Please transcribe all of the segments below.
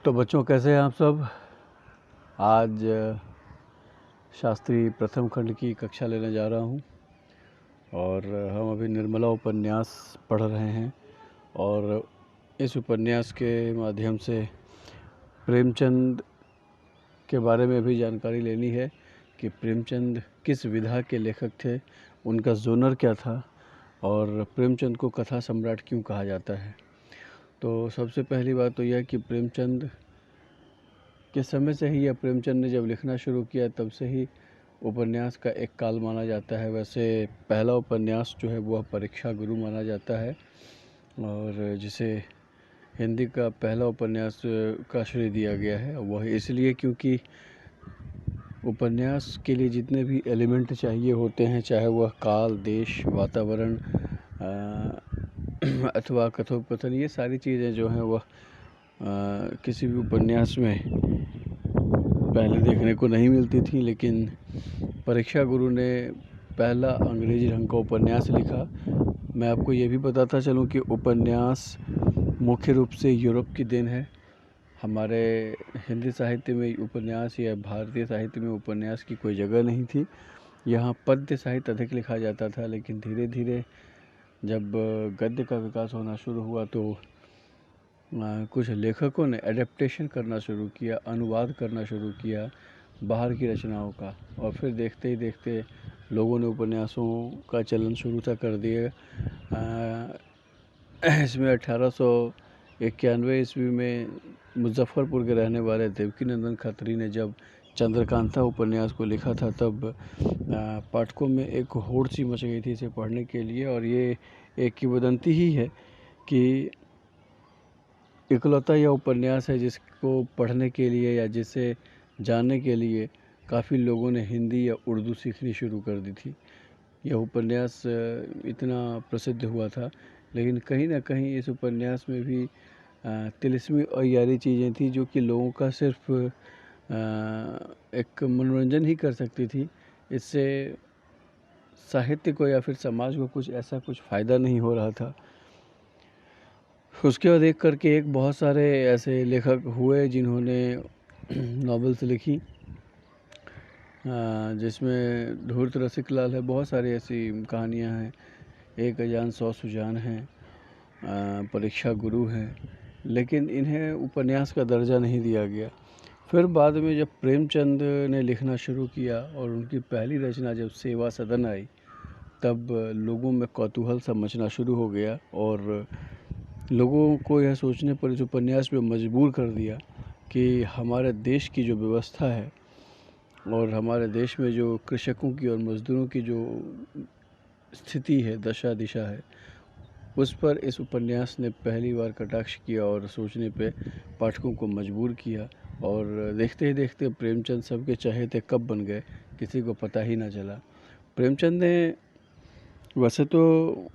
तो बच्चों, कैसे हैं आप सब। आज शास्त्री प्रथम खंड की कक्षा लेने जा रहा हूं और हम अभी निर्मला उपन्यास पढ़ रहे हैं और इस उपन्यास के माध्यम से प्रेमचंद के बारे में भी जानकारी लेनी है कि प्रेमचंद किस विधा के लेखक थे, उनका जोनर क्या था और प्रेमचंद को कथा सम्राट क्यों कहा जाता है। तो सबसे पहली बात तो यह कि प्रेमचंद के समय से ही या प्रेमचंद ने जब लिखना शुरू किया तब से ही उपन्यास का एक काल माना जाता है। वैसे पहला उपन्यास जो है वह परीक्षा गुरु माना जाता है और जिसे हिंदी का पहला उपन्यास का श्रेय दिया गया है। वह इसलिए क्योंकि उपन्यास के लिए जितने भी एलिमेंट चाहिए होते हैं, चाहे वह काल, देश, वातावरण अथवा कथोपकथन, ये सारी चीज़ें जो हैं वह किसी भी उपन्यास में पहले देखने को नहीं मिलती थी। लेकिन परीक्षा गुरु ने पहला अंग्रेजी ढंग का उपन्यास लिखा। मैं आपको ये भी बताता चलूँ कि उपन्यास मुख्य रूप से यूरोप की देन है। हमारे हिंदी साहित्य में उपन्यास या भारतीय साहित्य में उपन्यास की कोई जगह नहीं थी। यहाँ पद्य साहित्य अधिक लिखा जाता था, लेकिन धीरे धीरे जब गद्य का विकास होना शुरू हुआ तो कुछ लेखकों ने एडेप्टेशन करना शुरू किया, अनुवाद करना शुरू किया बाहर की रचनाओं का, और फिर देखते ही देखते लोगों ने उपन्यासों का चलन शुरू था कर दिया। इसमें 1891 ईस्वी में मुजफ्फरपुर के रहने वाले देवकीनंदन खत्री ने जब चंद्रकांता उपन्यास को लिखा था तब पाठकों में एक होड़ सी मच गई थी इसे पढ़ने के लिए। और ये एक किंवदंती ही है कि इकलौता यह उपन्यास है जिसको पढ़ने के लिए या जिसे जानने के लिए काफ़ी लोगों ने हिंदी या उर्दू सीखनी शुरू कर दी थी। यह उपन्यास इतना प्रसिद्ध हुआ था, लेकिन कहीं ना कहीं इस उपन्यास में भी तिलिस्मी और यारी चीज़ें थी जो कि लोगों का सिर्फ एक मनोरंजन ही कर सकती थी। इससे साहित्य को या फिर समाज को कुछ फ़ायदा नहीं हो रहा था। उसके बाद एक करके एक बहुत सारे ऐसे लेखक हुए जिन्होंने नॉवेल्स लिखी, जिसमें धूर्त रसिकलाल है। बहुत सारी ऐसी कहानियां हैं। एक अजान सौ सुजान हैं, परीक्षा गुरु हैं, लेकिन इन्हें उपन्यास का दर्जा नहीं दिया गया। फिर बाद में जब प्रेमचंद ने लिखना शुरू किया और उनकी पहली रचना जब सेवा सदन आई, तब लोगों में कौतूहल सा मचना शुरू हो गया और लोगों को यह सोचने पर इस उपन्यास में मजबूर कर दिया कि हमारे देश की जो व्यवस्था है और हमारे देश में जो कृषकों की और मज़दूरों की जो स्थिति है, दशा दिशा है, उस पर इस उपन्यास ने पहली बार कटाक्ष किया और सोचने पे पाठकों को मजबूर किया। और देखते ही देखते प्रेमचंद सबके चहेते कब बन गए किसी को पता ही ना चला। प्रेमचंद ने वैसे तो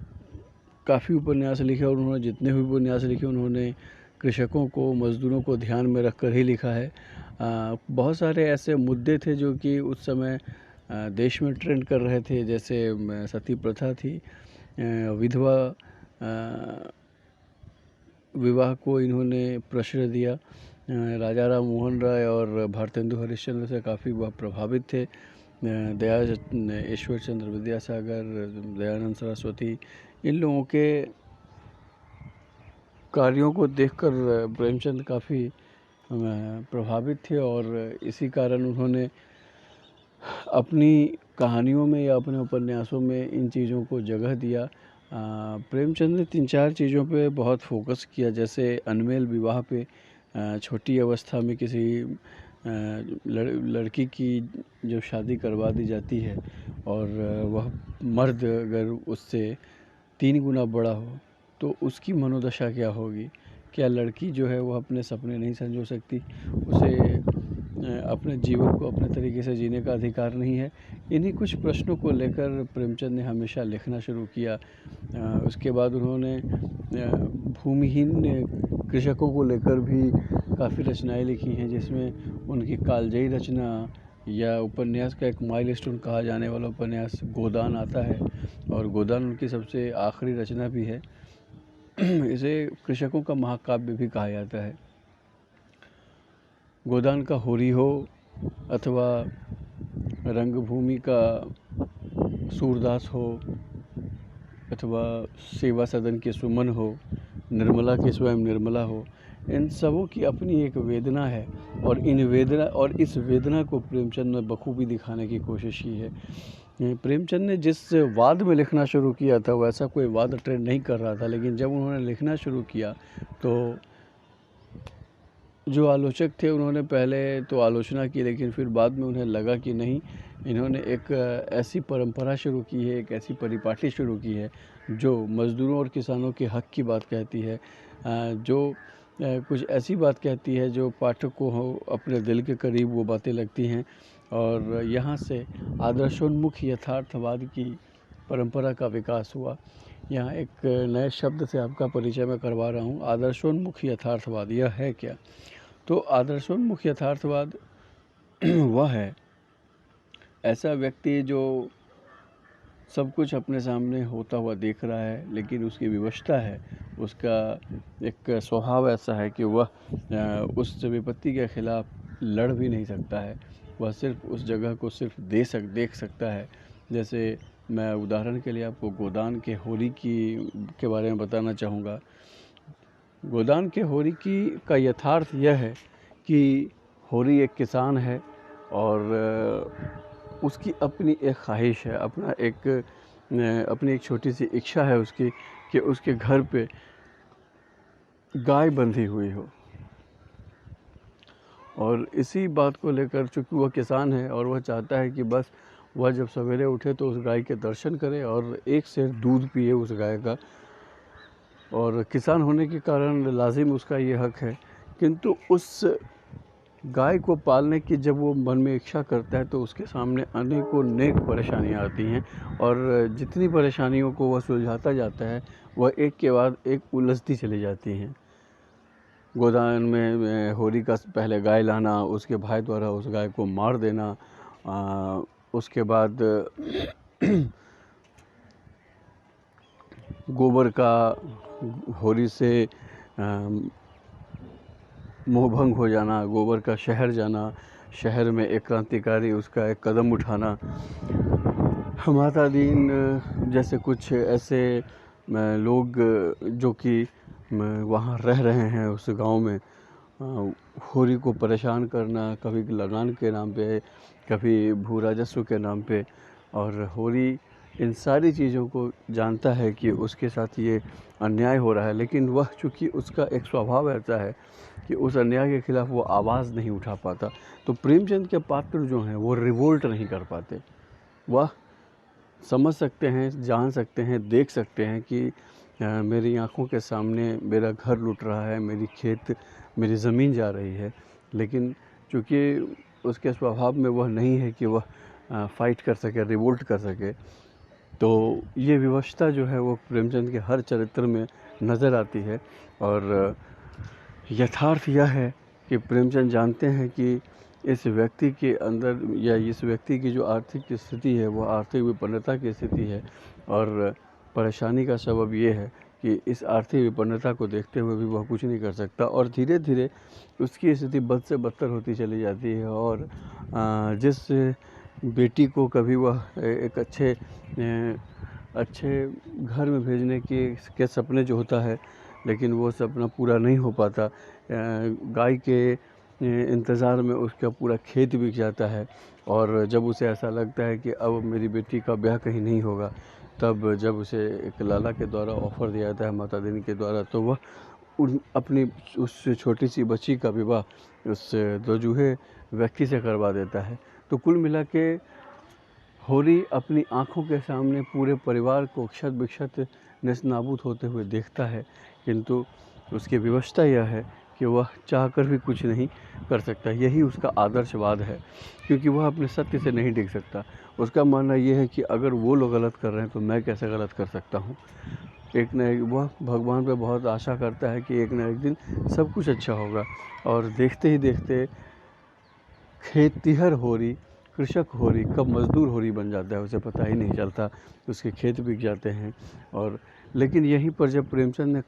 काफ़ी उपन्यास लिखे और उन्होंने जितने भी उपन्यास लिखे उन्होंने कृषकों को, मज़दूरों को ध्यान में रख कर ही लिखा है। बहुत सारे ऐसे मुद्दे थे जो कि उस समय देश में ट्रेंड कर रहे थे, जैसे सती प्रथा थी, विधवा विवाह को इन्होंने प्रश्रय दिया। राजा राम मोहन राय और भारतेंदु हरिश्चंद्र से काफ़ी वह प्रभावित थे। ईश्वर चंद्र विद्यासागर, दयानंद सरस्वती, इन लोगों के कार्यों को देखकर प्रेमचंद काफ़ी प्रभावित थे और इसी कारण उन्होंने अपनी कहानियों में या अपने उपन्यासों में इन चीज़ों को जगह दिया। प्रेमचंद ने 3-4 चीज़ों पे बहुत फोकस किया, जैसे अनमेल विवाह पे। छोटी अवस्था में किसी लड़की की जो शादी करवा दी जाती है और वह मर्द अगर उससे 3 गुना बड़ा हो तो उसकी मनोदशा क्या होगी। क्या लड़की जो है वह अपने सपने नहीं संजो सकती, उसे अपने जीवन को अपने तरीके से जीने का अधिकार नहीं है। इन्हीं कुछ प्रश्नों को लेकर प्रेमचंद ने हमेशा लिखना शुरू किया। उसके बाद उन्होंने भूमिहीन कृषकों को लेकर भी काफ़ी रचनाएं लिखी हैं, जिसमें उनकी कालजयी रचना या उपन्यास का एक माइलस्टोन कहा जाने वाला उपन्यास गोदान आता है और गोदान उनकी सबसे आखिरी रचना भी है। इसे कृषकों का महाकाव्य भी कहा जाता है। गोदान का होरी हो अथवा रंगभूमि का सूरदास हो अथवा सेवा सदन के सुमन हो, निर्मला की स्वयं निर्मला हो, इन सबों की अपनी एक वेदना है और इस वेदना को प्रेमचंद ने बखूबी दिखाने की कोशिश की है। प्रेमचंद ने जिस वाद में लिखना शुरू किया था वैसा कोई वाद ट्रेंड नहीं कर रहा था, लेकिन जब उन्होंने लिखना शुरू किया तो जो आलोचक थे उन्होंने पहले तो आलोचना की, लेकिन फिर बाद में उन्हें लगा कि नहीं, इन्होंने एक ऐसी परंपरा शुरू की है, एक ऐसी परिपाटी शुरू की है जो मज़दूरों और किसानों के हक़ की बात कहती है, जो कुछ ऐसी बात कहती है जो पाठक को अपने दिल के करीब वो बातें लगती हैं। और यहाँ से आदर्शोन्मुख यथार्थवाद की परंपरा का विकास हुआ। यहाँ एक नए शब्द से आपका परिचय मैं करवा रहा हूँ, आदर्शोन्मुख यथार्थवाद। यह है क्या? तो आदर्शोन्मुख यथार्थवाद वह है ऐसा व्यक्ति जो सब कुछ अपने सामने होता हुआ देख रहा है, लेकिन उसकी विवशता है, उसका एक स्वभाव ऐसा है कि वह उस विपत्ति के खिलाफ लड़ भी नहीं सकता है, वह सिर्फ उस जगह को सिर्फ देख सकता है। जैसे मैं उदाहरण के लिए आपको गोदान के होरी के बारे में बताना चाहूँगा। गोदान के होरी का यथार्थ यह है कि होरी एक किसान है और उसकी अपनी एक ख्वाहिश है, अपनी एक छोटी सी इच्छा है उसकी कि उसके घर पे गाय बंधी हुई हो। और इसी बात को लेकर, चूँकि वह किसान है और वह चाहता है कि बस वह जब सवेरे उठे तो उस गाय के दर्शन करे और एक सेर दूध पिए उस गाय का, और किसान होने के कारण लाजिम उसका ये हक है। किंतु उस गाय को पालने की जब वो मन में इच्छा करता है तो उसके सामने अनेकों नेक परेशानियां आती हैं, और जितनी परेशानियों को वह सुलझाता जाता है वह एक के बाद एक उलझती चली जाती हैं। गोदान में होरी का पहले गाय लाना, उसके भाई द्वारा उस गाय को मार देना, उसके बाद गोबर का होरी से मोहभंग हो जाना, गोबर का शहर जाना, शहर में एक क्रांतिकारी उसका एक कदम उठाना, माता दीन जैसे कुछ ऐसे लोग जो कि वहाँ रह रहे हैं उस गांव में, होरी को परेशान करना, कभी लगान के नाम पे, कभी भू राजस्व के नाम पे। और होरी इन सारी चीज़ों को जानता है कि उसके साथ ये अन्याय हो रहा है, लेकिन वह चूँकि उसका एक स्वभाव ऐसा है कि उस अन्याय के खिलाफ वो आवाज़ नहीं उठा पाता। तो प्रेमचंद के पात्र जो हैं वो रिवोल्ट नहीं कर पाते, वह समझ सकते हैं, जान सकते हैं, देख सकते हैं कि मेरी आंखों के सामने मेरा घर लुट रहा है, मेरी ज़मीन जा रही है, लेकिन चूँकि उसके स्वभाव में वह नहीं है कि वह फाइट कर सके, रिवोल्ट कर सके। तो ये विवशता जो है वो प्रेमचंद के हर चरित्र में नज़र आती है। और यथार्थ यह है कि प्रेमचंद जानते हैं कि इस व्यक्ति के अंदर या इस व्यक्ति की जो आर्थिक स्थिति है वो आर्थिक विपन्नता की स्थिति है, और परेशानी का सबब ये है कि इस आर्थिक विपन्नता को देखते हुए भी वह कुछ नहीं कर सकता, और धीरे धीरे उसकी स्थिति बद से बदतर होती चली जाती है। और जिस बेटी को कभी वह एक अच्छे घर में भेजने के सपने जो होता है, लेकिन वो सपना पूरा नहीं हो पाता, गाय के इंतज़ार में उसका पूरा खेत बिक जाता है। और जब उसे ऐसा लगता है कि अब मेरी बेटी का ब्याह कहीं नहीं होगा, तब जब उसे एक लाला के द्वारा ऑफ़र दिया जाता है, माता दीन के द्वारा, तो वह अपनी उस छोटी सी बच्ची का विवाह उस दोजूहे व्यक्ति से करवा देता है। तो कुल मिला के होरी अपनी आँखों के सामने पूरे परिवार को क्षत विक्षत नेस्तनाबूद होते हुए देखता है, किंतु उसकी विवशता यह है कि वह चाहकर भी कुछ नहीं कर सकता। यही उसका आदर्शवाद है, क्योंकि वह अपने सत्य से नहीं डिग सकता। उसका मानना यह है कि अगर वो लोग गलत कर रहे हैं तो मैं कैसे गलत कर सकता हूँ। एक न एक वह भगवान पे बहुत आशा करता है कि एक न एक दिन सब कुछ अच्छा होगा, और देखते ही देखते खेतिहर होरी, कृषक होरी कब मज़दूर होरी बन जाता है उसे पता ही नहीं चलता, उसके खेत बिक जाते हैं। और लेकिन यहीं पर जब प्रेमचंद ने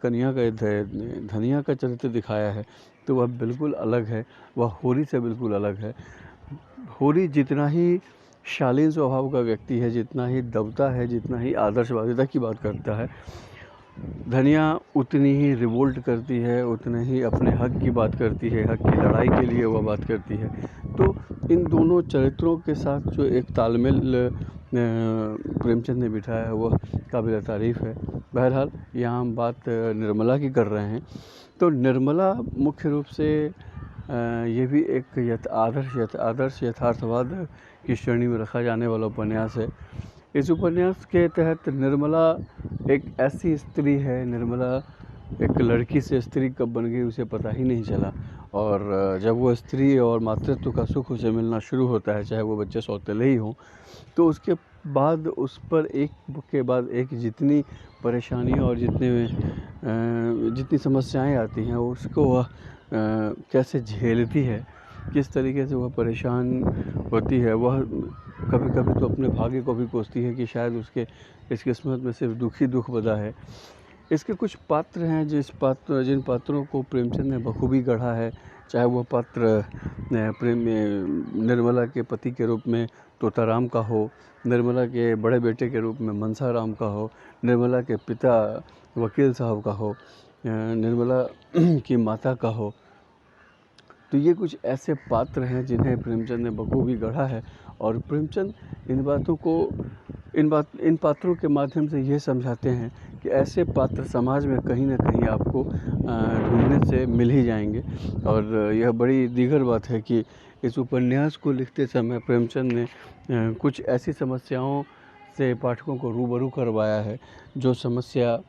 धनिया का चरित्र दिखाया है तो वह बिल्कुल अलग है, वह होरी से बिल्कुल अलग है। होरी जितना ही शालीन स्वभाव का व्यक्ति है, जितना ही दबता है, जितना ही आदर्शवादिता की बात करता है, धनिया उतनी ही रिवोल्ट करती है, उतने ही अपने हक की बात करती है, हक की लड़ाई के लिए वह बात करती है। तो इन दोनों चरित्रों के साथ जो एक तालमेल प्रेमचंद ने बिठाया है वह काबिल तारीफ़ है। बहरहाल यहाँ हम बात निर्मला की कर रहे हैं। तो निर्मला मुख्य रूप से ये भी एक आदर्श यथार्थवाद की श्रेणी में रखा जाने वाला उपन्यास है। इस उपन्यास के तहत निर्मला एक ऐसी स्त्री है, निर्मला एक लड़की से स्त्री कब बन गई उसे पता ही नहीं चला, और जब वो स्त्री और मातृत्व का सुख उसे मिलना शुरू होता है, चाहे वो बच्चे सौतेले ही हों, तो उसके बाद उस पर एक के बाद एक जितनी परेशानियाँ और जितनी समस्याएं आती हैं उसको वह कैसे झेलती है, किस तरीके से वह परेशान होती है। वह कभी कभी तो अपने भाग्य को भी कोसती है कि शायद उसके इस किस्मत में सिर्फ दुख ही दुख बदा है। इसके कुछ पात्र हैं जिन पात्रों को प्रेमचंद ने बखूबी गढ़ा है, चाहे वह पात्र निर्मला के पति के रूप में तोताराम का हो, निर्मला के बड़े बेटे के रूप में मनसाराम का हो, निर्मला के पिता वकील साहब का हो, निर्मला की माता का हो। तो ये कुछ ऐसे पात्र हैं जिन्हें प्रेमचंद ने बखूबी गढ़ा है, और प्रेमचंद इन पात्रों के माध्यम से ये समझाते हैं कि ऐसे पात्र समाज में कहीं ना कहीं आपको ढूंढने से मिल ही जाएंगे। और यह बड़ी दीगर बात है कि इस उपन्यास को लिखते समय प्रेमचंद ने कुछ ऐसी समस्याओं से पाठकों को रूबरू करवाया है जो समस्या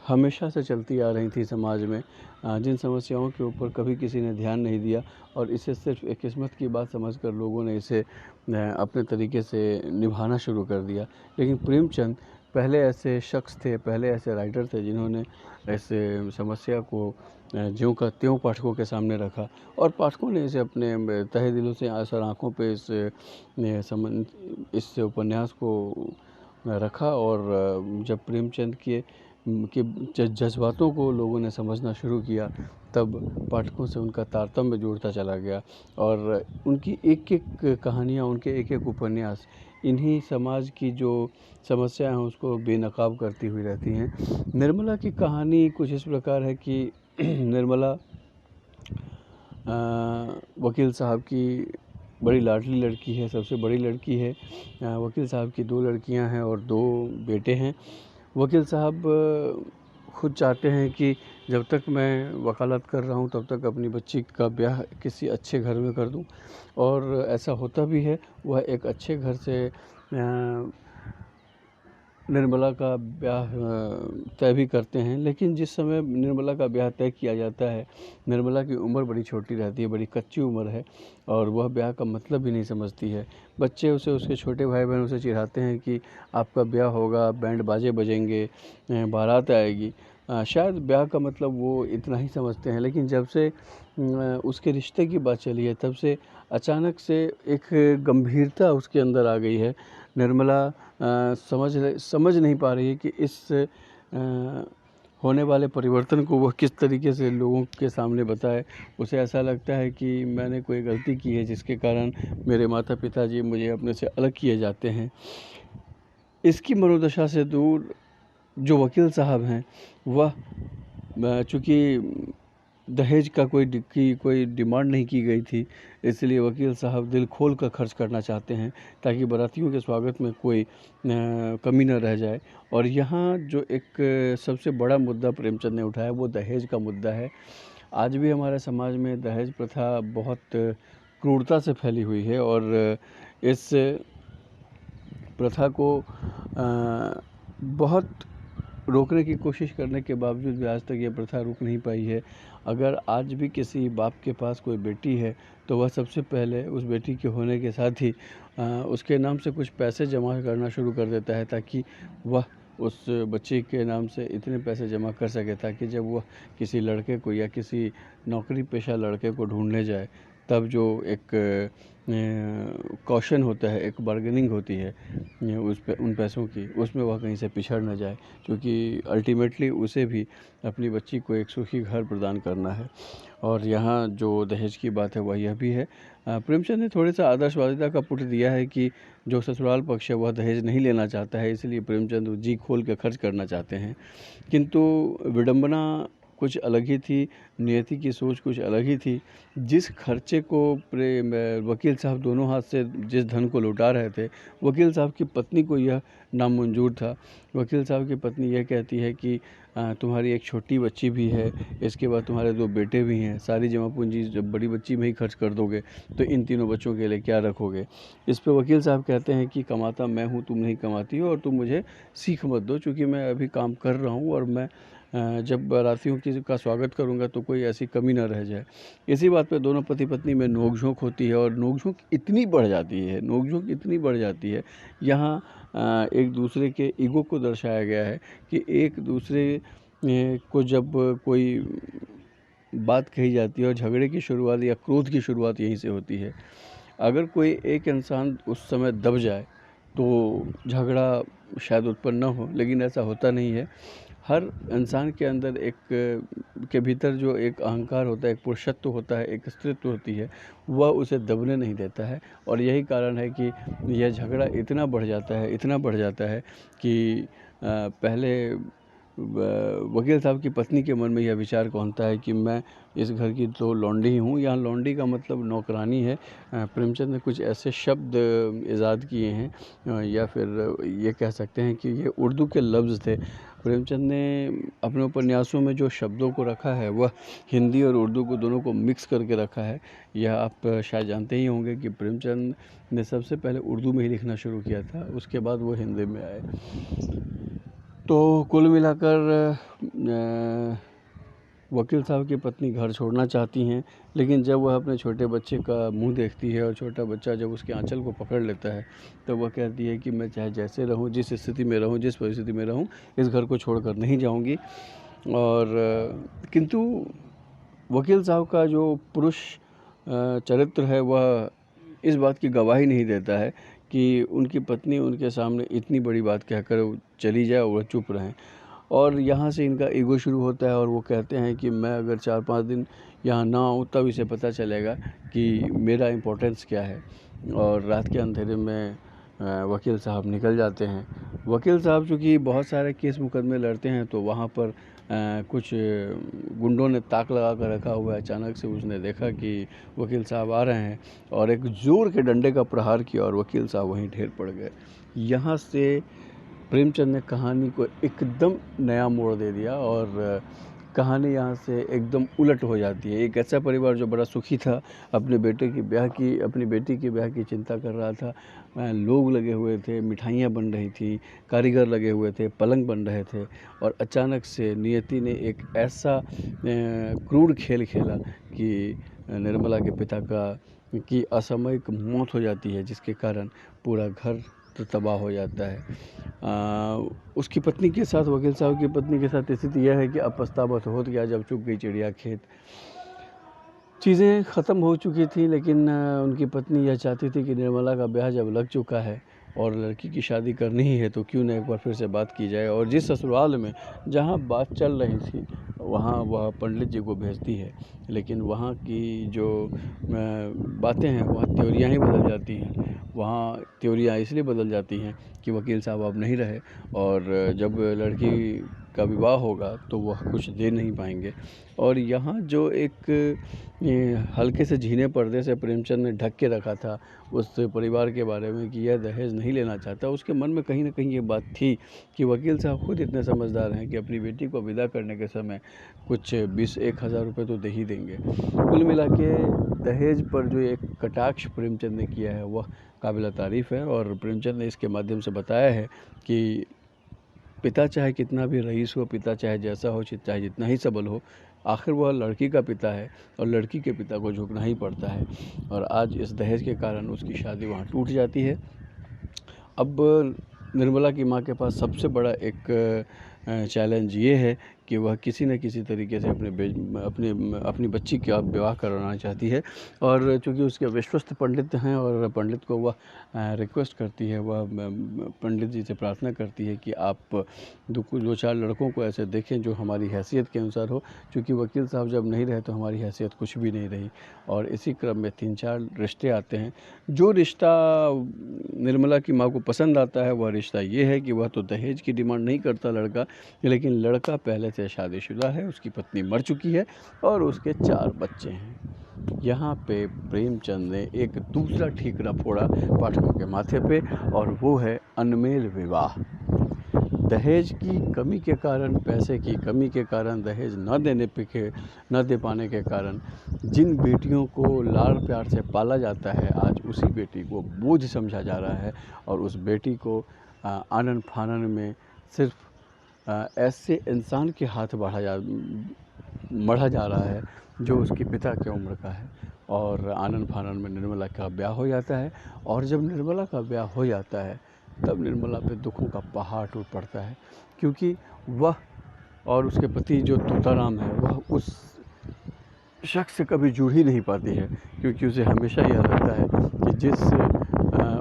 हमेशा से चलती आ रही थी समाज में, जिन समस्याओं के ऊपर कभी किसी ने ध्यान नहीं दिया, और इसे सिर्फ एक किस्मत की बात समझकर लोगों ने इसे अपने तरीके से निभाना शुरू कर दिया। लेकिन प्रेमचंद पहले ऐसे शख्स थे, पहले ऐसे राइटर थे जिन्होंने ऐसे समस्या को ज्यों का त्यों पाठकों के सामने रखा, और पाठकों ने इसे अपने तहे दिलों से सर आँखों पे इस उपन्यास को रखा। और जब प्रेमचंद के जज्बातों को लोगों ने समझना शुरू किया, तब पाठकों से उनका तारतम्य जुड़ता चला गया, और उनकी एक एक कहानियाँ, उनके एक एक उपन्यास इन्हीं समाज की जो समस्या हैं उसको बेनकाब करती हुई रहती हैं। निर्मला की कहानी कुछ इस प्रकार है कि निर्मला वकील साहब की बड़ी लाडली लड़की है, सबसे बड़ी लड़की है। वकील साहब की 2 लड़कियां हैं और 2 बेटे हैं। वकील साहब खुद चाहते हैं कि जब तक मैं वकालत कर रहा हूं तब तक अपनी बच्ची का ब्याह किसी अच्छे घर में कर दूं, और ऐसा होता भी है। वह एक अच्छे घर से निर्मला का ब्याह तय भी करते हैं। लेकिन जिस समय निर्मला का ब्याह तय किया जाता है, निर्मला की उम्र बड़ी छोटी रहती है, बड़ी कच्ची उम्र है, और वह ब्याह का मतलब भी नहीं समझती है। बच्चे उसके छोटे भाई बहन उसे चिढ़ाते हैं कि आपका ब्याह होगा, बैंड बाजे बजेंगे, बारात आएगी। शायद ब्याह का मतलब वो इतना ही समझते हैं। लेकिन जब से उसके रिश्ते की बात चली है, तब से अचानक से एक गंभीरता उसके अंदर आ गई है। निर्मला समझ नहीं पा रही है कि इस होने वाले परिवर्तन को वह किस तरीके से लोगों के सामने बताए। उसे ऐसा लगता है कि मैंने कोई गलती की है जिसके कारण मेरे माता पिता जी मुझे अपने से अलग किए जाते हैं। इसकी मनोदशा से दूर जो वकील साहब हैं, वह चूँकि दहेज का कोई डिमांड नहीं की गई थी, इसलिए वकील साहब दिल खोल कर खर्च करना चाहते हैं ताकि बारातियों के स्वागत में कोई कमी न रह जाए। और यहाँ जो एक सबसे बड़ा मुद्दा प्रेमचंद ने उठाया वो दहेज का मुद्दा है। आज भी हमारे समाज में दहेज प्रथा बहुत क्रूरता से फैली हुई है, और इस प्रथा को बहुत रोकने की कोशिश करने के बावजूद भी आज तक ये प्रथा रुक नहीं पाई है। अगर आज भी किसी बाप के पास कोई बेटी है तो वह सबसे पहले उस बेटी के होने के साथ ही उसके नाम से कुछ पैसे जमा करना शुरू कर देता है, ताकि वह उस बच्चे के नाम से इतने पैसे जमा कर सके ताकि जब वह किसी लड़के को या किसी नौकरी पेशा लड़के को ढूंढने जाए तब जो एक कॉशन होता है, एक बार्गेनिंग होती है उस पे उन पैसों की, उसमें वह कहीं से पिछड़ न जाए, क्योंकि अल्टीमेटली उसे भी अपनी बच्ची को एक सुखी घर प्रदान करना है। और यहाँ जो दहेज की बात है वह यह भी है, प्रेमचंद ने थोड़े सा आदर्शवादिता का पुट दिया है कि जो ससुराल पक्ष है वह दहेज नहीं लेना चाहता है, इसलिए प्रेमचंद जी खोल के खर्च करना चाहते हैं। किंतु विडंबना कुछ अलग ही थी, नियति की सोच कुछ अलग ही थी। जिस खर्चे को वकील साहब दोनों हाथ से जिस धन को लौटा रहे थे, वकील साहब की पत्नी को यह नामंजूर था। वकील साहब की पत्नी यह कहती है कि तुम्हारी एक छोटी बच्ची भी है, इसके बाद तुम्हारे 2 बेटे भी हैं, सारी जमा पूंजी जब बड़ी बच्ची में ही खर्च कर दोगे तो इन तीनों बच्चों के लिए क्या रखोगे। इस पे वकील साहब कहते हैं कि कमाता मैं हूँ, तुम नहीं कमाती हो, और तुम मुझे सीख मत दो, चूँकि मैं अभी काम कर रहा हूँ और मैं जब बारातियों का स्वागत करूंगा तो कोई ऐसी कमी ना रह जाए। इसी बात पे दोनों पति पत्नी में नोक-झोंक होती है, और नोक-झोंक इतनी बढ़ जाती है, यहाँ एक दूसरे के ईगो को दर्शाया गया है कि एक दूसरे को जब कोई बात कही जाती है और झगड़े की शुरुआत या क्रोध की शुरुआत यहीं से होती है। अगर कोई एक इंसान उस समय दब जाए तो झगड़ा शायद उत्पन्न न हो, लेकिन ऐसा होता नहीं है। हर इंसान के अंदर के भीतर जो एक अहंकार होता है, एक पुरुषत्व होता है, एक स्त्रीत्व होती है, वह उसे दबने नहीं देता है। और यही कारण है कि यह झगड़ा इतना बढ़ जाता है कि पहले वकील साहब की पत्नी के मन में यह विचार कौंधता है कि मैं इस घर की तो लौंडी ही हूँ। यहाँ लौंडी का मतलब नौकरानी है। प्रेमचंद ने कुछ ऐसे शब्द ईजाद किए हैं, या फिर ये कह सकते हैं कि ये उर्दू के लफ्ज़ थे। प्रेमचंद ने अपने उपन्यासों में जो शब्दों को रखा है वह हिंदी और उर्दू को दोनों को मिक्स करके रखा है। यह आप शायद जानते ही होंगे कि प्रेमचंद ने सबसे पहले उर्दू में ही लिखना शुरू किया था, उसके बाद वो हिंदी में आए। तो कुल मिलाकर वकील साहब की पत्नी घर छोड़ना चाहती हैं, लेकिन जब वह अपने छोटे बच्चे का मुंह देखती है और छोटा बच्चा जब उसके आंचल को पकड़ लेता है, तो वह कहती है कि मैं चाहे जैसे रहूं, जिस स्थिति में रहूं, जिस परिस्थिति में रहूं, इस घर को छोड़कर नहीं जाऊंगी। और किंतु वकील साहब का जो पुरुष चरित्र है वह इस बात की गवाही नहीं देता है कि उनकी पत्नी उनके सामने इतनी बड़ी बात कहकर चली जाए और वह चुप रहें। और यहाँ से इनका ईगो शुरू होता है और वो कहते हैं कि मैं अगर 4-5 दिन यहाँ ना आऊँ तब इसे पता चलेगा कि मेरा इम्पोर्टेंस क्या है। और रात के अंधेरे में वकील साहब निकल जाते हैं। वकील साहब चूँकि बहुत सारे केस मुकदमे लड़ते हैं, तो वहाँ पर कुछ गुंडों ने ताक लगा कर रखा हुआ है। अचानक से उसने देखा कि वकील साहब आ रहे हैं और एक ज़ोर के डंडे का प्रहार किया और वकील साहब वहीं ढेर पड़ गए। यहाँ से प्रेमचंद ने कहानी को एकदम नया मोड़ दे दिया और कहानी यहाँ से एकदम उलट हो जाती है। एक ऐसा परिवार जो बड़ा सुखी था, अपनी बेटी के ब्याह की चिंता कर रहा था, लोग लगे हुए थे, मिठाइयाँ बन रही थी, कारीगर लगे हुए थे, पलंग बन रहे थे, और अचानक से नियति ने एक ऐसा क्रूर खेल खेला कि निर्मला के पिता की असामयिक मौत हो जाती है, जिसके कारण पूरा घर तबाह हो जाता है। उसकी पत्नी के साथ, वकील साहब की पत्नी के साथ स्थिति यह है कि अब पछतावा तो हो गया जब चुग गई चिड़िया खेत। चीज़ें ख़त्म हो चुकी थी, लेकिन उनकी पत्नी यह चाहती थी कि निर्मला का ब्याह जब लग चुका है और लड़की की शादी करनी ही है तो क्यों न एक बार फिर से बात की जाए। और जिस ससुराल में जहाँ बात चल रही थी वहाँ वह पंडित जी को भेजती है, लेकिन वहाँ की जो बातें हैं वहाँ त्योरियाँ ही बदल जाती हैं। वहाँ त्योरियाँ इसलिए बदल जाती हैं कि वकील साहब अब नहीं रहे, और जब लड़की का विवाह होगा तो वह कुछ दे नहीं पाएंगे। और यहाँ जो एक हल्के से झीने पर्दे से प्रेमचंद ने ढक के रखा था उस परिवार के बारे में कि यह दहेज नहीं लेना चाहता, उसके मन में कहीं ना कहीं ये बात थी कि वकील साहब खुद इतने समझदार हैं कि अपनी बेटी को विदा करने के समय कुछ 20-1 हज़ार रुपये तो दे ही देंगे। कुल मिला के दहेज पर जो एक कटाक्ष प्रेमचंद ने किया है वह काबिल तारीफ़ है। और प्रेमचंद ने इसके माध्यम से बताया है कि पिता चाहे कितना भी रईस हो, पिता चाहे जैसा हो, चाहे जितना ही सबल हो, आखिर वह लड़की का पिता है और लड़की के पिता को झुकना ही पड़ता है। और आज इस दहेज के कारण उसकी शादी वहाँ टूट जाती है। अब निर्मला की माँ के पास सबसे बड़ा एक चैलेंज ये है कि वह किसी न किसी तरीके से अपनी बच्ची का विवाह करवाना चाहती है। और चूँकि उसके विश्वस्त पंडित हैं और पंडित को वह रिक्वेस्ट करती है, वह पंडित जी से प्रार्थना करती है कि आप दो चार लड़कों को ऐसे देखें जो हमारी हैसियत के अनुसार हो, क्योंकि वकील साहब जब नहीं रहे तो हमारी हैसियत कुछ भी नहीं रही। और इसी क्रम में 3-4 रिश्ते आते हैं। जो रिश्ता निर्मला की माँ को पसंद आता है वह रिश्ता ये है कि वह तो दहेज की डिमांड नहीं करता लड़का, लेकिन लड़का पहले से शादीशुदा है, उसकी पत्नी मर चुकी है और उसके 4 बच्चे हैं। यहाँ पे प्रेमचंद ने एक दूसरा ठीकरा फोड़ा पाठकों के माथे पे, और वो है अनमेल विवाह। दहेज की कमी के कारण, पैसे की कमी के कारण, दहेज न दे पाने के कारण जिन बेटियों को लाड़ प्यार से पाला जाता है, आज उसी बेटी को बोझ समझा जा रहा है और उस बेटी को आनन फानन में सिर्फ ऐसे इंसान के हाथ मढ़ा जा रहा है जो उसके पिता के उम्र का है। और आनन फानन में निर्मला का ब्याह हो जाता है, और जब निर्मला का ब्याह हो जाता है तब निर्मला पे दुखों का पहाड़ टूट पड़ता है, क्योंकि वह और उसके पति जो तोताराम है वह उस शख्स से कभी जुड़ ही नहीं पाती है, क्योंकि उसे हमेशा यह लगता है कि जिस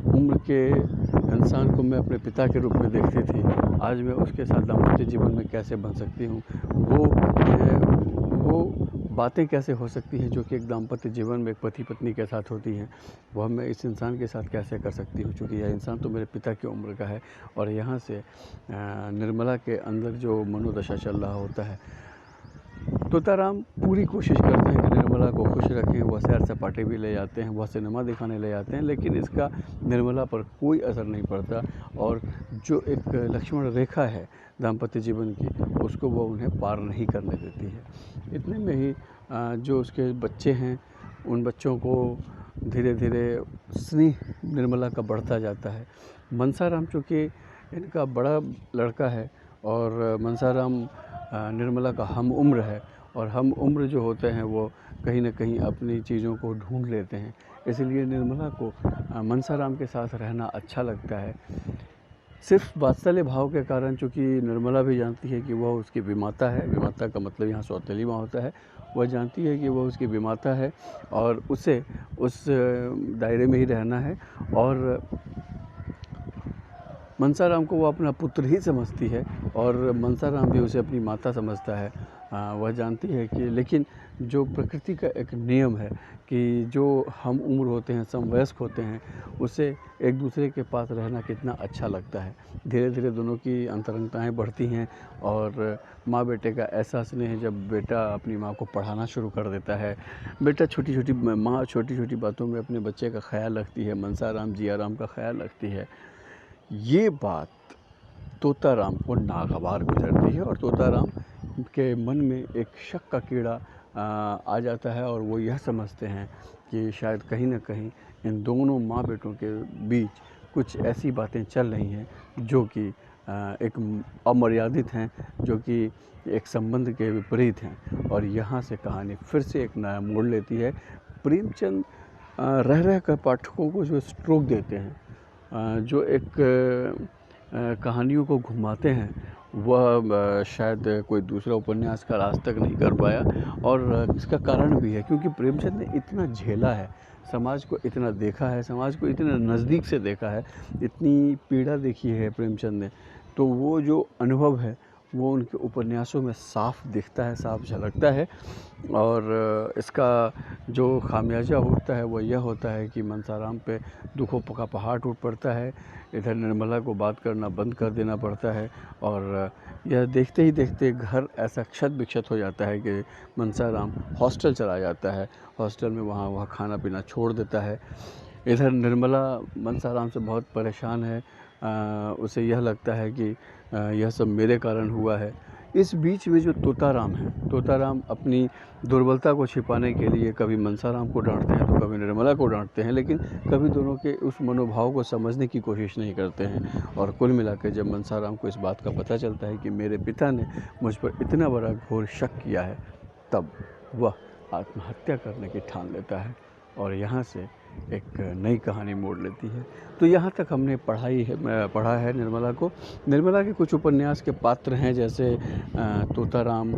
उम्र के इंसान को मैं अपने पिता के रूप में देखती थी, आज मैं उसके साथ दाम्पत्य जीवन में कैसे बन सकती हूँ, वो बातें कैसे हो सकती हैं जो कि एक दाम्पत्य जीवन में एक पति पत्नी के साथ होती हैं, वह मैं इस इंसान के साथ कैसे कर सकती हूँ, क्योंकि यह इंसान तो मेरे पिता की उम्र का है। और यहाँ से निर्मला के अंदर जो मनोदशा चल रहा होता है, तोताराम पूरी कोशिश करते हैं कि निर्मला को खुश रखें, वह सैर सपाटे भी ले जाते हैं, वह सिनेमा दिखाने ले जाते हैं, लेकिन इसका निर्मला पर कोई असर नहीं पड़ता। और जो एक लक्ष्मण रेखा है दाम्पत्य जीवन की, उसको वो उन्हें पार नहीं करने देती है। इतने में ही जो उसके बच्चे हैं, उन बच्चों को धीरे धीरे स्नेह निर्मला का बढ़ता जाता है। मनसाराम चूँकि इनका बड़ा लड़का है और मनसाराम निर्मला का हम उम्र है, और हम उम्र जो होते हैं वो कहीं न कहीं अपनी चीज़ों को ढूंढ लेते हैं, इसलिए निर्मला को मनसाराम के साथ रहना अच्छा लगता है। सिर्फ वात्सल्य भाव के कारण, चूँकि निर्मला भी जानती है कि वह उसकी विमाता है, विमाता का मतलब यहाँ सौतेली माँ होता है, वह जानती है कि वह उसकी विमाता है और उसे उस दायरे में ही रहना है। और मनसाराम को वो अपना पुत्र ही समझती है और मनसाराम भी उसे अपनी माता समझता है। वह जानती है कि लेकिन जो प्रकृति का एक नियम है कि जो हम उम्र होते हैं, समवयस्क होते हैं, उसे एक दूसरे के पास रहना कितना अच्छा लगता है। धीरे धीरे दोनों की अंतरंगताएँ बढ़ती हैं और माँ बेटे का ऐसा स्नेह जब बेटा अपनी माँ को पढ़ाना शुरू कर देता है, बेटा माँ छोटी छोटी बातों में अपने बच्चे का ख्याल रखती है, मनसाराम जियाराम का ख्याल रखती है। ये बात तोताराम को नागवार गुजरती है और तोताराम के मन में एक शक का कीड़ा आ जाता है और वो यह समझते हैं कि शायद कहीं ना कहीं इन दोनों माँ बेटों के बीच कुछ ऐसी बातें चल रही हैं जो कि एक अमर्यादित हैं, जो कि एक संबंध के विपरीत हैं। और यहाँ से कहानी फिर से एक नया मोड़ लेती है। प्रेमचंद रह रह कर पाठकों को जो स्ट्रोक देते हैं, जो एक कहानियों को घुमाते हैं, वह शायद कोई दूसरा उपन्यासकार आज तक नहीं कर पाया। और इसका कारण भी है क्योंकि प्रेमचंद ने इतना झेला है, समाज को इतना देखा है, समाज को इतने नज़दीक से देखा है, इतनी पीड़ा देखी है प्रेमचंद ने, तो वो जो अनुभव है वो उनके उपन्यासों में साफ दिखता है, साफ झलकता है। और इसका जो खामियाजा होता है वो यह होता है कि मनसाराम पे दुखों का पहाड़ टूट पड़ता है, इधर निर्मला को बात करना बंद कर देना पड़ता है और यह देखते ही देखते घर ऐसा क्षत विक्षत हो जाता है कि मनसाराम हॉस्टल चला जाता है। हॉस्टल में वह खाना पीना छोड़ देता है। इधर निर्मला मनसाराम से बहुत परेशान है, उसे यह लगता है कि यह सब मेरे कारण हुआ है। इस बीच में जो तोताराम है, तोताराम अपनी दुर्बलता को छिपाने के लिए कभी मनसाराम को डांटते हैं तो कभी निर्मला को डांटते हैं, लेकिन कभी दोनों के उस मनोभाव को समझने की कोशिश नहीं करते हैं। और कुल मिलाकर जब मनसाराम को इस बात का पता चलता है कि मेरे पिता ने मुझ पर इतना बड़ा घोर शक किया है, तब वह आत्महत्या करने की ठान लेता है। और यहाँ से एक नई कहानी मोड़ लेती है। तो यहाँ तक हमने पढ़ा है निर्मला को। निर्मला के कुछ उपन्यास के पात्र हैं, जैसे तोताराम,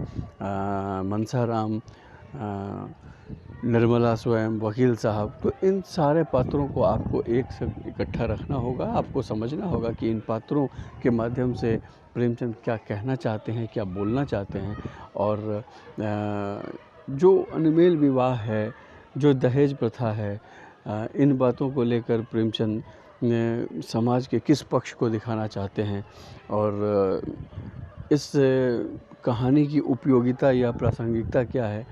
मनसाराम, निर्मला स्वयं, वकील साहब। तो इन सारे पात्रों को आपको एक से इकट्ठा रखना होगा। आपको समझना होगा कि इन पात्रों के माध्यम से प्रेमचंद क्या कहना चाहते हैं, क्या बोलना चाहते हैं। और जो अनमेल विवाह है, जो दहेज प्रथा है, इन बातों को लेकर प्रेमचंद समाज के किस पक्ष को दिखाना चाहते हैं, और इस कहानी की उपयोगिता या प्रासंगिकता क्या है,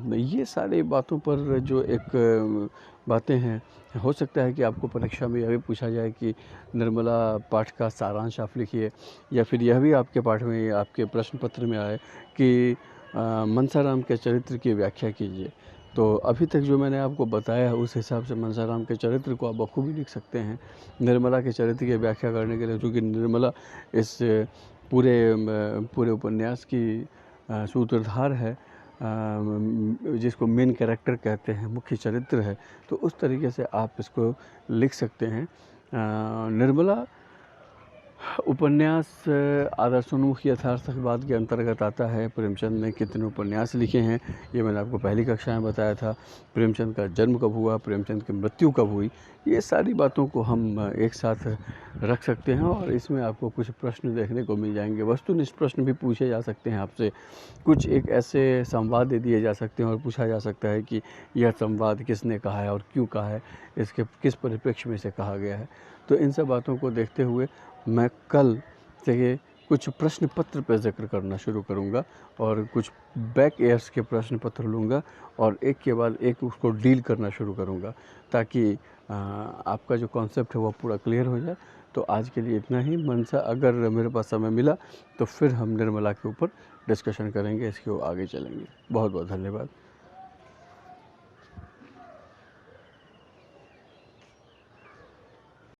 ये सारी बातों पर जो एक बातें हैं। हो सकता है कि आपको परीक्षा में यह भी पूछा जाए कि निर्मला पाठ का सारांश आप लिखिए, या फिर यह भी आपके पाठ में, आपके प्रश्न पत्र में आए कि मनसाराम के चरित्र की व्याख्या कीजिए। तो अभी तक जो मैंने आपको बताया है उस हिसाब से मनसाराम के चरित्र को आप बखूबी लिख सकते हैं। निर्मला के चरित्र की व्याख्या करने के लिए, क्योंकि निर्मला इस पूरे उपन्यास की सूत्रधार है, जिसको मेन कैरेक्टर कहते हैं, मुख्य चरित्र है। तो उस तरीके से आप इसको लिख सकते हैं। निर्मला उपन्यास आदर्शोन्मुख यथार्थवाद के अंतर्गत आता है। प्रेमचंद ने कितने उपन्यास लिखे हैं ये मैंने आपको पहली कक्षा में बताया था। प्रेमचंद का जन्म कब हुआ, प्रेमचंद की मृत्यु कब हुई, ये सारी बातों को हम एक साथ रख सकते हैं, और इसमें आपको कुछ प्रश्न देखने को मिल जाएंगे। वस्तुनिष्ठ प्रश्न भी पूछे जा सकते हैं आपसे, कुछ एक ऐसे संवाद दे दिए जा सकते हैं और पूछा जा सकता है कि यह संवाद किसने कहा है और क्यों कहा है, इसके किस परिप्रेक्ष्य में इसे कहा गया है। तो इन सब बातों को देखते हुए मैं कल से कुछ प्रश्न पत्र पर जिक्र करना शुरू करूंगा, और कुछ बैक ईयर्स के प्रश्न पत्र लूँगा और एक के बाद एक उसको डील करना शुरू करूंगा, ताकि आपका जो कॉन्सेप्ट है वो पूरा क्लियर हो जाए। तो आज के लिए इतना ही। मनसा, अगर मेरे पास समय मिला तो फिर हम निर्मला के ऊपर डिस्कशन करेंगे, इसके आगे चलेंगे। बहुत बहुत धन्यवाद।